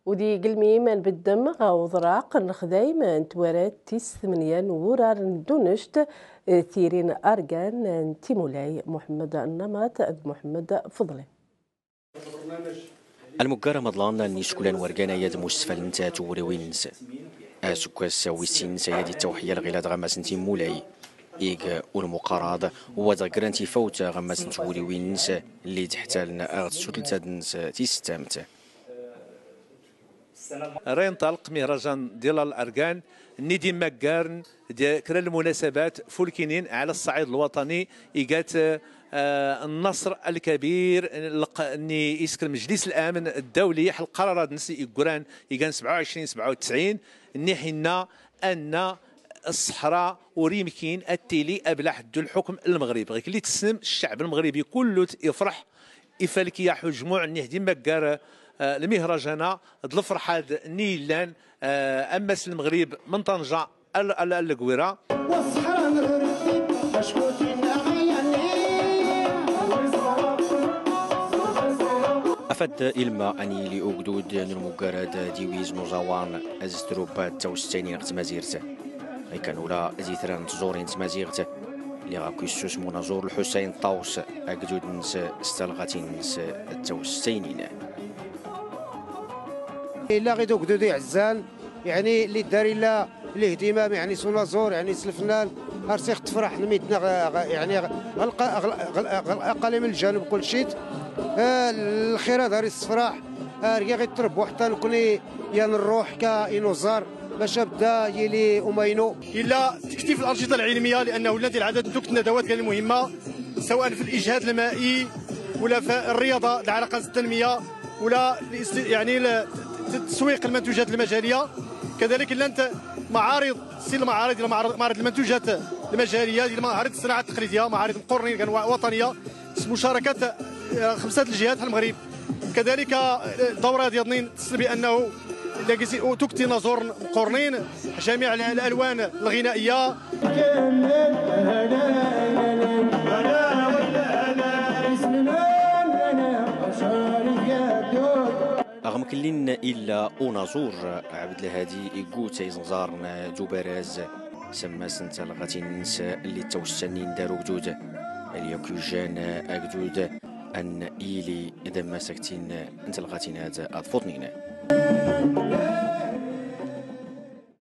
ودي قلمي من بالدم غوضراق نخدايم توارات تيس ثمانيان ورار ندونشت ثيرين أرغان تيمولاي محمد النمط محمد فضلي المقارة مضلان نيسكولان ورقانا يد مستفل نتا توريوين نسا سكاس ويسين سيادي التوحية الغلاد غماس نتي مولاي إيغ والمقارض وذكرانتي فوتا غماس نتوريوين نسا اللي تحتالنا أغد سلطة نسا تيستامتا رين طلق مهرجان ديال الأركان ندي مكارن كرا المناسبات فولكينين على الصعيد الوطني إيجات النصر الكبير اني يسكر مجلس الامن الدولي حل قرارات نسي يقران يقان 27 اني حنا ان الصحراء وريمكين التيلي ابلح دو الحكم المغربي غير اللي تسلم الشعب المغربي كله يفرح يفلك يا حجموع نهدي مكار المهرجانه الفرحه نيلان امس المغرب من طنجه القويره أفد إلما أني لأوجدود نرموجرد ديويز نوزاوان أزتروبات توستيني غتمازيرته أي كانوا لا زيثران تزورين تمازيرته اللي غاكو يسوس منازور الحسين طاوس أجدود نس استلغتين نس التوستينين إلا غير أوجدود عزان يعني اللي دار إلا الاهتمام يعني سونازور يعني سلفنان هرسيخ تفرح نميتنا يعني أقل من الجانب كل شيء الخيرات هاري الصفراح رجع غيتربو حتى نكوني يعني نروح كاينوزار باش بدا يلي امينو الا تكثيف الانشطه العلميه لانه الذي العدد دوك الندوات كان المهمه سواء في الاجهاد المائي ولا في الرياضه العلاقات التنميه ولا يعني تسويق المنتوجات المجاليه كذلك الا انت معارض معارض المنتوجات المجاليه ديال معارض الصناعه التقليديه معارض مقرنين وطنيه مشاركه 5 الجهات في المغرب كذلك الدوره ديال اثنين تصل بانه تكتي نزور مقرنين جميع الالوان الغنائيه رغم كلين إلا أونازور عبد الهادي يقوت يزنزار دوبراز سما سنت لغاتين نساء اللي توسنين دارو جدود اليوكيوجان أجدود أن إيلي إذا ما سكتين أنت لغاتين هذا أطفطنين